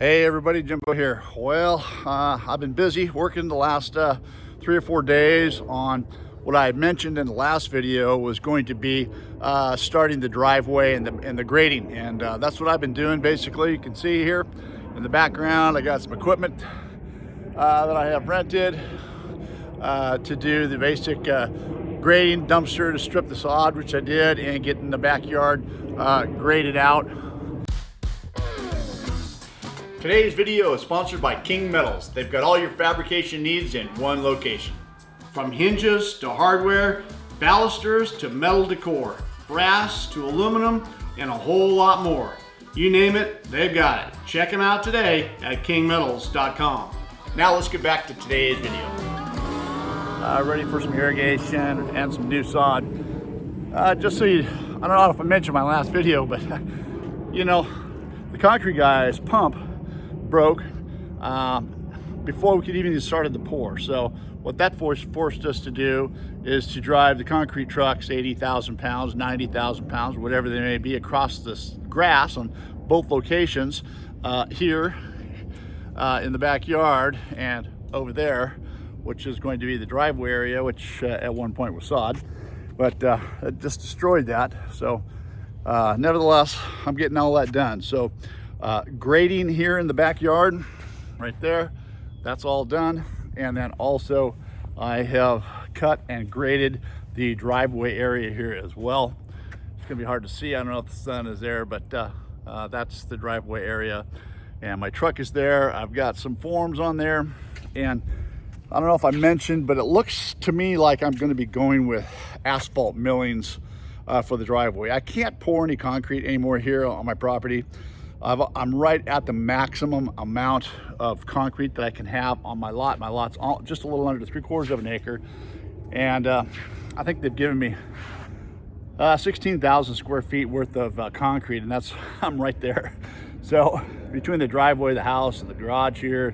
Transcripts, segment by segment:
Hey everybody, Jimbo here. Well, I've been busy working the last 3 or 4 days on what I had mentioned in the last video was going to be starting the driveway and the grading, and that's what I've been doing basically. You can see here in the background I got some equipment that I have rented to do the basic grading, dumpster to strip the sod, which I did, and get in the backyard graded out. Today's video is sponsored by King Metals. They've got all your fabrication needs in one location. From hinges to hardware, balusters to metal decor, brass to aluminum, and a whole lot more. You name it, they've got it. Check them out today at kingmetals.com. Now let's get back to today's video. Ready for some irrigation and some new sod. Just so you, I don't know if I mentioned my last video, but you know, the concrete guy's pump broke before we could even get started the pour. So what that forced us to do is to drive the concrete trucks 80,000 pounds, 90,000 pounds, whatever they may be, across this grass on both locations, here in the backyard and over there, which is going to be the driveway area, which at one point was sod, but it just destroyed that. So nevertheless, I'm getting all that done. So grading here in the backyard right there, that's all done. And then also I have cut and graded the driveway area here as well. It's gonna be hard to see, I don't know if the sun is there, but that's the driveway area, and my truck is there. I've got some forms on there, and I don't know if I mentioned, but it looks to me like I'm going to be going with asphalt millings for the driveway. I can't pour any concrete anymore here on my property. I'm right at the maximum amount of concrete that I can have on my lot. My lot's just a little under 3/4 of an acre, and I think they've given me 16,000 square feet worth of concrete, and that's I'm right there. So between the driveway, the house, and the garage here,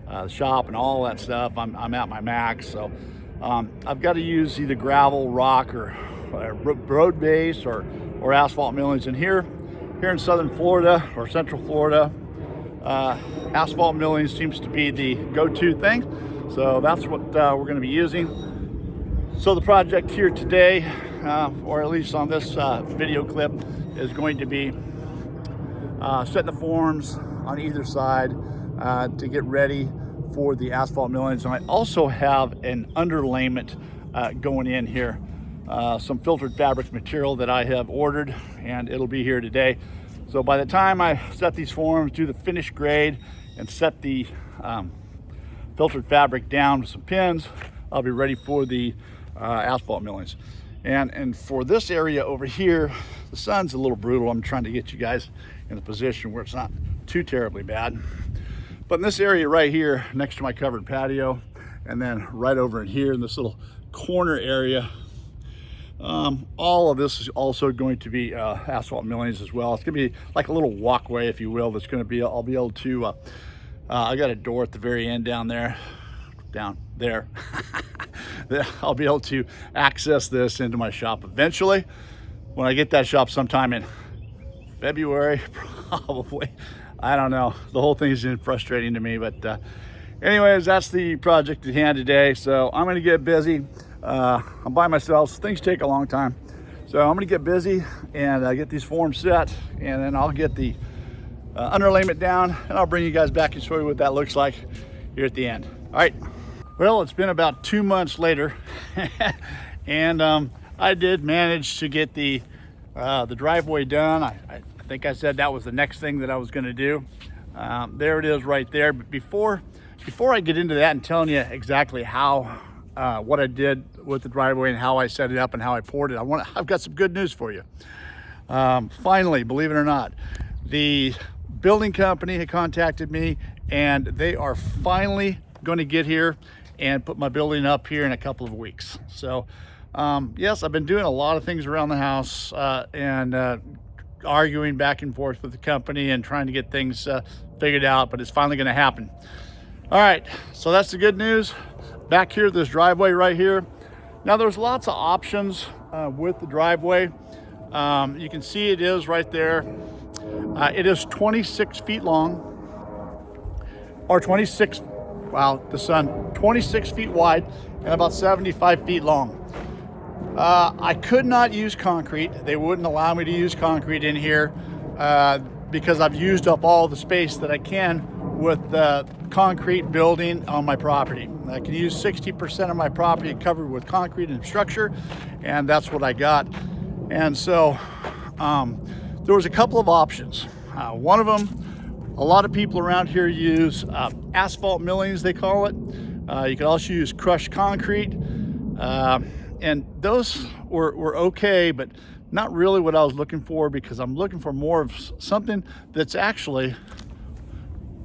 the shop, and all that stuff, I'm at my max. So I've got to use either gravel, rock, or road base, or asphalt millings. And here in southern Florida or central Florida, asphalt milling seems to be the go-to thing. So that's what we're going to be using. So the project here today, or at least on this video clip, is going to be setting the forms on either side to get ready for the asphalt millings. And I also have an underlayment going in here, some filtered fabric material that I have ordered, and it'll be here today. So by the time I set these forms, do the finish grade, and set the filtered fabric down with some pins, I'll be ready for the asphalt millings. And for this area over here, the sun's a little brutal. I'm trying to get you guys in a position where it's not too terribly bad. But in this area right here, next to my covered patio, and then right over in here in this little corner area, all of this is also going to be asphalt millings as well. It's gonna be like a little walkway, if you will, that's gonna be, I'll be able to, I got a door at the very end down there. I'll be able to access this into my shop eventually. When I get that shop sometime in February, probably. I don't know. The whole thing is frustrating to me, but anyways, that's the project at hand today. So I'm going to get busy. I'm by myself, so things take a long time. So I'm going to get busy and get these forms set, and then I'll get the underlayment down, and I'll bring you guys back and show you what that looks like here at the end. All right. Well, it's been about 2 months later, and I did manage to get the driveway done. I think I said that was the next thing that I was going to do. There it is right there. But before I get into that and telling you exactly how what I did with the driveway and how I set it up and how I poured it, I've got some good news for you. Finally, believe it or not, the building company had contacted me, and they are finally going to get here and put my building up here in a couple of weeks. So yes, I've been doing a lot of things around the house and arguing back and forth with the company and trying to get things figured out, but it's finally going to happen. All right, so that's the good news. Back here, this driveway right here. Now there's lots of options with the driveway. You can see it is right there. It is 26 feet long. or 26, wow, the sun, 26 feet wide and about 75 feet long. I could not use concrete. They wouldn't allow me to use concrete in here because I've used up all the space that I can with the concrete building on my property. I can use 60% of my property covered with concrete and structure, and that's what I got. And so there was a couple of options. One of them, a lot of people around here use asphalt millings, they call it. You can also use crushed concrete. And those were okay, but not really what I was looking for, because I'm looking for more of something that's actually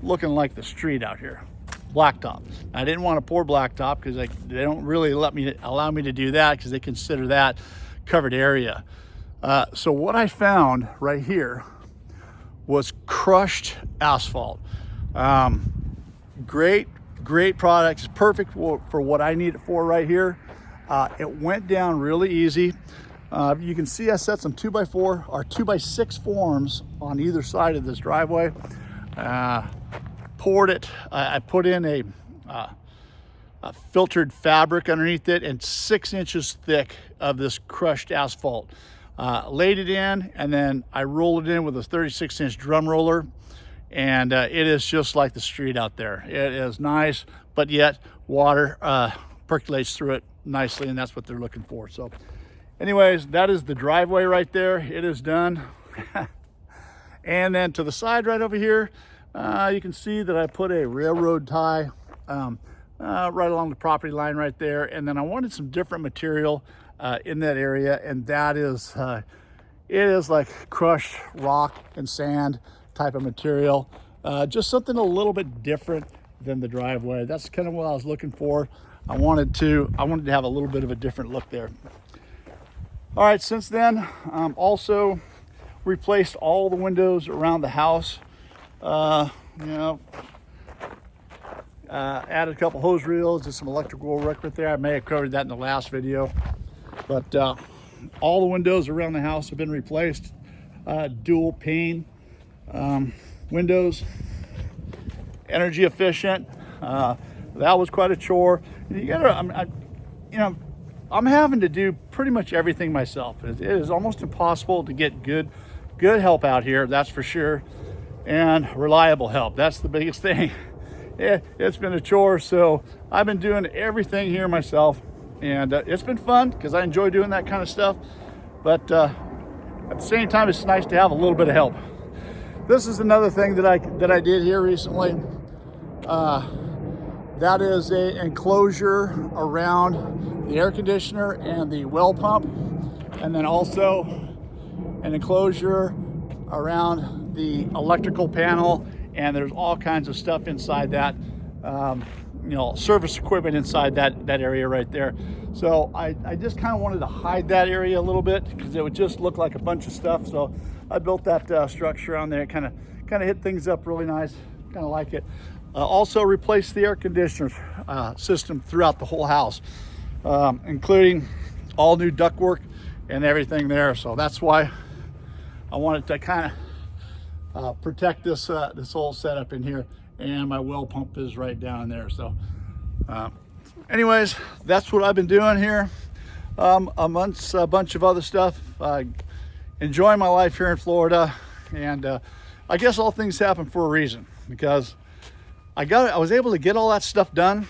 looking like the street out here, blacktop. I didn't want to pour blacktop because they don't really allow me to do that, because they consider that covered area. So what I found right here was crushed asphalt. Great product. It's perfect for what I need it for right here. It went down really easy. You can see I set some 2x4 or 2x6 forms on either side of this driveway. Poured it. I put in a filtered fabric underneath it, and 6 inches thick of this crushed asphalt. Laid it in, and then I rolled it in with a 36-inch drum roller, and it is just like the street out there. It is nice, but yet water percolates through it nicely, and that's what they're looking for. So anyways, that is the driveway right there. It is done. And then to the side right over here, you can see that I put a railroad tie right along the property line right there. And then I wanted some different material in that area, and that is it is like crushed rock and sand type of material, just something a little bit different than the driveway. That's kind of what I was looking for. I wanted to have a little bit of a different look there. All right, since then, also replaced all the windows around the house. Added a couple hose reels, did some electrical work right there. I may have covered that in the last video, but all the windows around the house have been replaced. Dual pane windows, energy efficient. That was quite a chore. I'm having to do pretty much everything myself. It is almost impossible to get good help out here, that's for sure, and reliable help. That's the biggest thing. It's been a chore, so I've been doing everything here myself, and it's been fun because I enjoy doing that kind of stuff. But at the same time, it's nice to have a little bit of help. This is another thing that I did here recently. That is an enclosure around the air conditioner and the well pump, and then also an enclosure around the electrical panel, and there's all kinds of stuff inside that, service equipment inside that area right there. So I just kind of wanted to hide that area a little bit because it would just look like a bunch of stuff. So I built that structure on there, kind of hit things up really nice, kind of like it. Also replaced the air conditioner system throughout the whole house, including all new ductwork and everything there. So that's why I wanted to kind of protect this whole setup in here, and my well pump is right down there. So anyways, that's what I've been doing here, amongst a bunch of other stuff. Enjoying my life here in Florida, and I guess all things happen for a reason, because I was able to get all that stuff done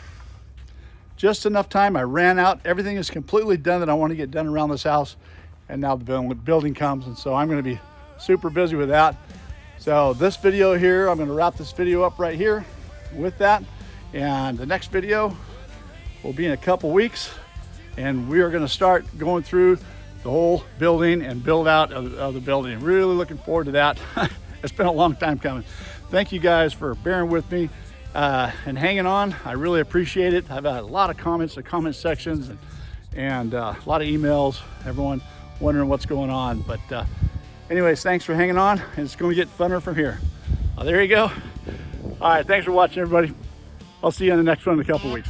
just enough time. I ran out. Everything is completely done that I want to get done around this house, and now the building comes, and so I'm going to be super busy with that. So this video here, I'm going to wrap this video up right here with that, and the next video will be in a couple weeks, and we are going to start going through the whole building and build out of the building. Really looking forward to that. It's been a long time coming. Thank you guys for bearing with me and hanging on. I really appreciate it. I've had a lot of comments in the comment sections, and a lot of emails, everyone wondering what's going on. But anyways, thanks for hanging on, and it's going to get funner from here. There you go. All right, thanks for watching, everybody. I'll see you on the next one in a couple weeks.